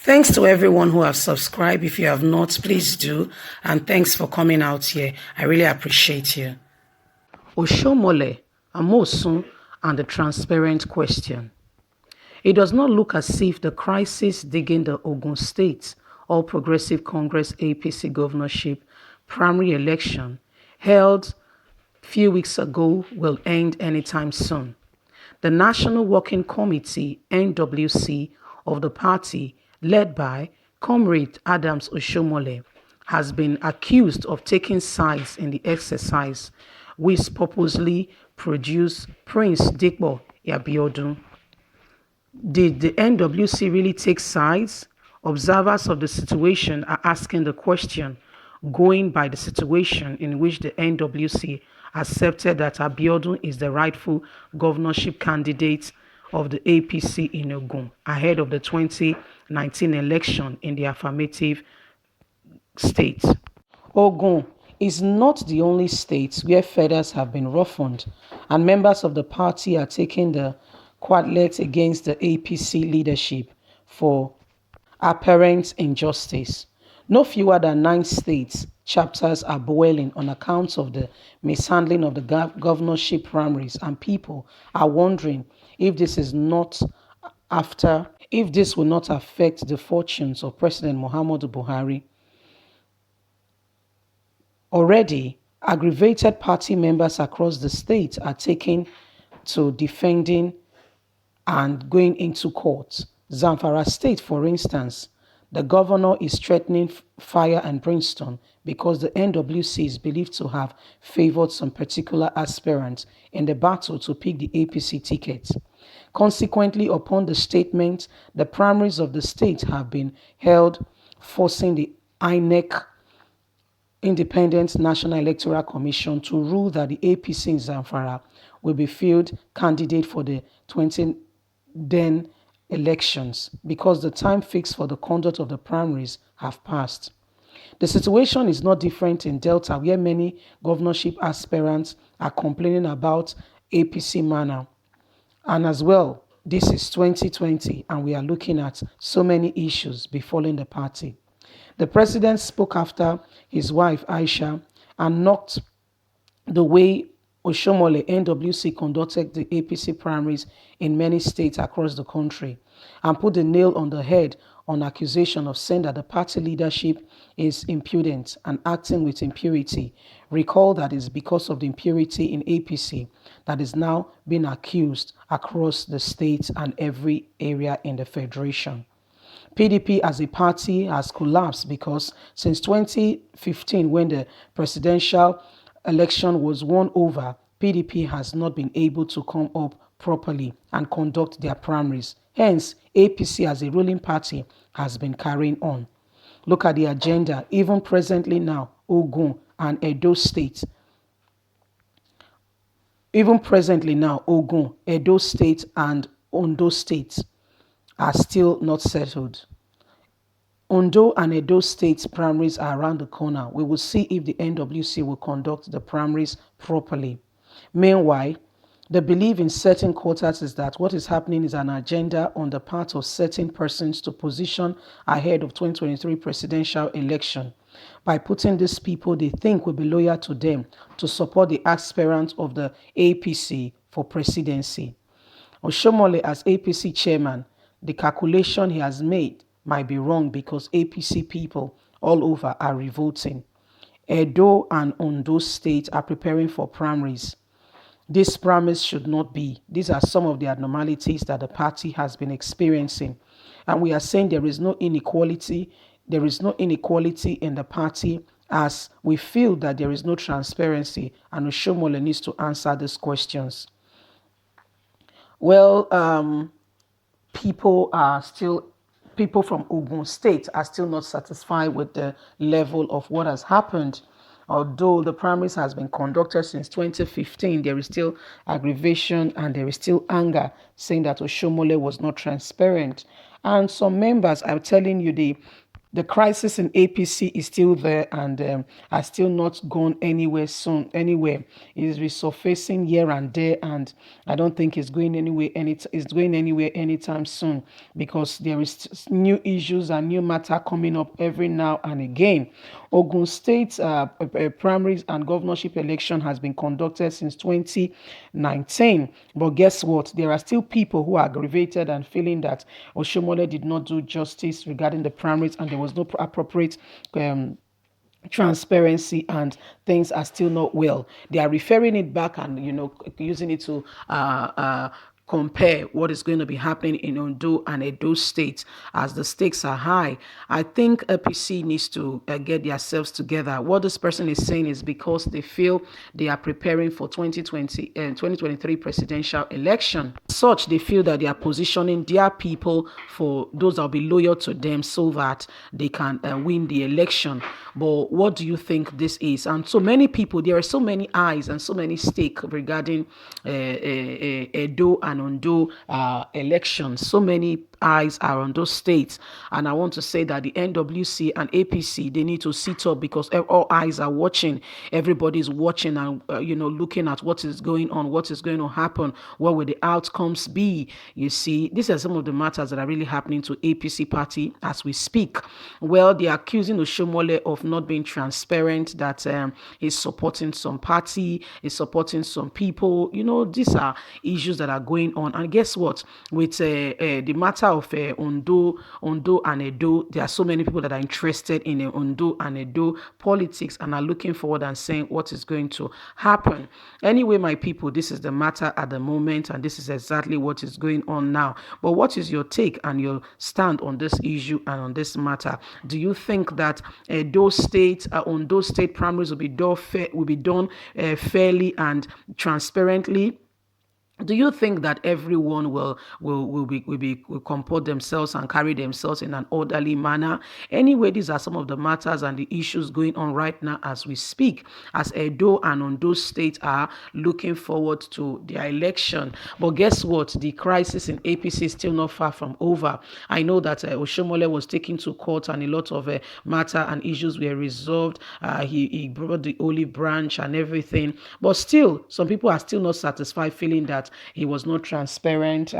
Thanks to everyone who have subscribed. If you have not, please do. And thanks for coming out here. I really appreciate you. Oshiomhole, Amosun, and the transparent question. It does not look as if the crisis digging the Ogun State All Progressive Congress APC governorship primary election held few weeks ago will end anytime soon. The National Working Committee, NWC, of the party, led by Comrade Adams Oshiomhole, has been accused of taking sides in the exercise, which purposely produced Prince Dikpo Abiodun. Did the NWC really take sides? Observers of the situation are asking the question, going by the situation in which the NWC accepted that Abiodun is the rightful governorship candidate of the APC in Ogun ahead of the 2019 election in the affirmative state. Ogun is not the only state where feathers have been ruffled, and members of the party are taking the quadlet against the APC leadership for apparent injustice. No fewer than 9 states chapters are boiling on account of the mishandling of the governorship primaries, and people are wondering if this will not affect the fortunes of President Muhammadu Buhari. Already, aggravated party members across the state are taking to defending and going into court. Zamfara State, for instance, the governor is threatening fire and brimstone because the NWC is believed to have favored some particular aspirants in the battle to pick the APC ticket. Consequently, upon the statement, the primaries of the state have been held, forcing the INEC, Independent National Electoral Commission, to rule that the APC in Zamfara will be field candidate for the 2010 elections because the time fixed for the conduct of the primaries have passed. The situation is not different in Delta, where many governorship aspirants are complaining about APC manner. And as well, this is 2020 and we are looking at so many issues befalling the party. The president spoke after his wife Aisha and knocked the way Oshiomhole NWC conducted the APC primaries in many states across the country and put the nail on the head on accusation of saying that the party leadership is impudent and acting with impurity. Recall that it's because of the impurity in APC that is now being accused across the states and every area in the federation. PDP as a party has collapsed because since 2015, when the presidential election was won over, PDP has not been able to come up properly and conduct their primaries. Hence, APC as a ruling party has been carrying on. Look at the agenda, even presently now, Ogun and Edo State. Even presently now, Ogun, Edo State and Ondo State are still not settled. Ondo and Edo State primaries are around the corner. We will see if the NWC will conduct the primaries properly. Meanwhile, the belief in certain quarters is that what is happening is an agenda on the part of certain persons to position ahead of 2023 presidential election. By putting these people they think will be loyal to them to support the aspirant of the APC for presidency. Oshiomhole as APC chairman, the calculation he has made might be wrong because APC people all over are revolting. Edo and Ondo State are preparing for primaries. This primaries should not be. These are some of the abnormalities that the party has been experiencing. And we are saying there is no inequality. There is no inequality in the party as we feel that there is no transparency, and Oshiomhole needs to answer these questions. Well, people from Ogun State are still not satisfied with the level of what has happened. Although the primaries has been conducted since 2015, there is still aggravation and there is still anger saying that Oshiomhole was not transparent. And some members are telling you the The crisis in APC is still there and has still not gone anywhere soon. Anywhere, it is resurfacing here and there, and I don't think it's going anywhere. It's going anywhere anytime soon because there is new issues and new matter coming up every now and again. Ogun State primaries and governorship election has been conducted since 2019, but guess what? There are still people who are aggravated and feeling that Oshiomhole did not do justice regarding the primaries and there was no appropriate transparency, and things are still not well. They are referring it back and using it to compare what is going to be happening in Ondo and Edo states as the stakes are high. I think APC needs to get themselves together. What this person is saying is because they feel they are preparing for 2023 presidential election. Such, they feel that they are positioning their people for those that will be loyal to them so that they can win the election. But what do you think this is? And so many people, there are so many eyes and so many stakes regarding Edo and Ondo elections. So many eyes are on those states. And I want to say that the NWC and APC, they need to sit up because all eyes are watching. Everybody's watching and, looking at what is going on, what is going to happen, what will the outcomes be. You see, these are some of the matters that are really happening to APC party as we speak. Well, they are accusing Oshiomhole of not being transparent, that he's supporting some party, he's supporting some people. These are issues that are going on. And guess what? With the matter of Ondo and Edo, there are so many people that are interested in Ondo and Edo politics and are looking forward and saying what is going to happen. Anyway, my people, this is the matter at the moment, and this is exactly what is going on now. But what is your take and your stand on this issue and on this matter? Do you think that Ondo State primaries will be done fairly and transparently? Do you think that everyone will comport themselves and carry themselves in an orderly manner? Anyway, these are some of the matters and the issues going on right now as we speak, as Edo and Ondo State are looking forward to their election. But guess what? The crisis in APC is still not far from over. I know that Oshiomhole was taken to court and a lot of matter and issues were resolved. He brought the olive branch and everything. But still, some people are still not satisfied, feeling that he was not transparent.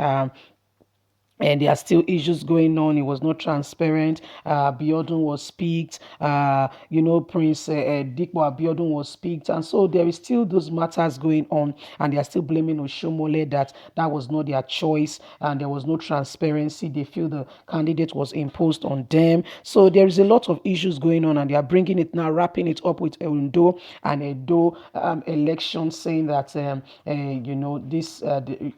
And there are still issues going on. It was not transparent. Abiodun was picked. Prince Dikbo Abiodun was picked. And so there is still those matters going on. And they are still blaming Oshiomhole that was not their choice. And there was no transparency. They feel the candidate was imposed on them. So there is a lot of issues going on. And they are bringing it now, wrapping it up with Ondo and Edo election, saying that, the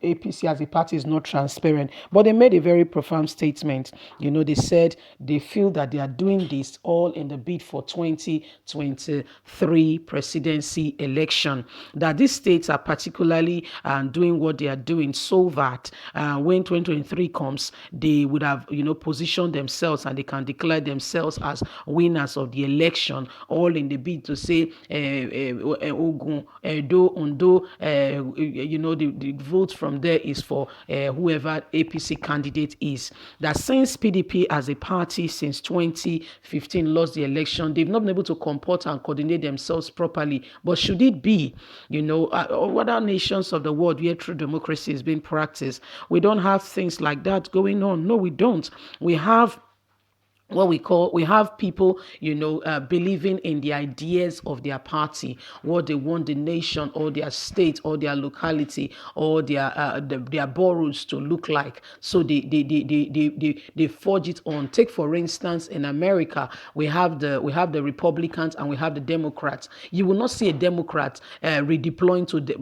APC as a party is not transparent. But they made a very profound statement. They said they feel that they are doing this all in the bid for 2023 presidency election. That these states are particularly doing what they are doing so that when 2023 comes, they would have, positioned themselves and they can declare themselves as winners of the election, all in the bid to say Ogun, Edo, Ondo, the vote from there is for whoever APC candidate is. That since PDP as a party since 2015 lost the election, they've not been able to comport and coordinate themselves properly. But should it be, other nations of the world where true democracy is being practiced, we don't have things like that going on. No, we don't. We have people, believing in the ideas of their party, what they want the nation or their state or their locality or their boroughs to look like. So they forge it on. Take for instance, in America, we have the Republicans and we have the Democrats. You will not see a Democrat redeploying to the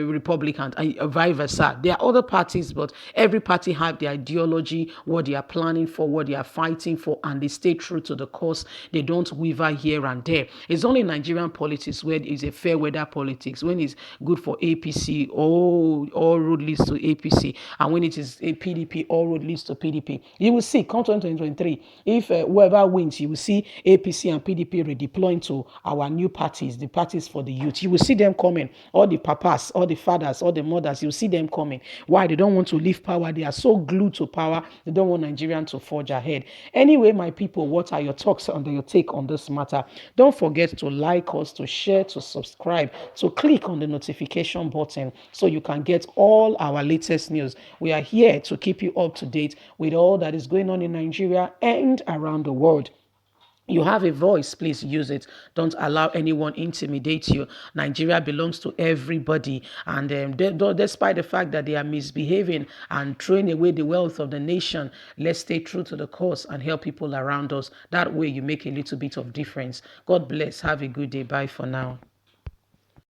Republican and vice versa. There are other parties, but every party have their ideology, what they are planning for, what they are fighting for, and they stay true to the cause. They don't waver here and there. It's only Nigerian politics where it's a fair weather politics. When it's good for APC, all road leads to APC. And when it is a PDP, all road leads to PDP. You will see, come 2023, if whoever wins, you will see APC and PDP redeploying to our new parties, the parties for the youth. You will see them coming. All the papas, all the fathers, all the mothers, you see them coming. Why? They don't want to leave power. They are so glued to power. They don't want Nigerians to forge ahead. Anyway, Anyway, my people, what are your thoughts on your take on this matter? Don't forget to like us, to share, to subscribe, to click on the notification button so you can get all our latest news. We are here to keep you up to date with all that is going on in Nigeria and around the world. You have a voice, please use it. Don't allow anyone intimidate you. Nigeria belongs to everybody, and despite the fact that they are misbehaving and throwing away the wealth of the nation, let's stay true to the cause and help people around us. That way you make a little bit of difference. God bless. Have a good day. Bye for now.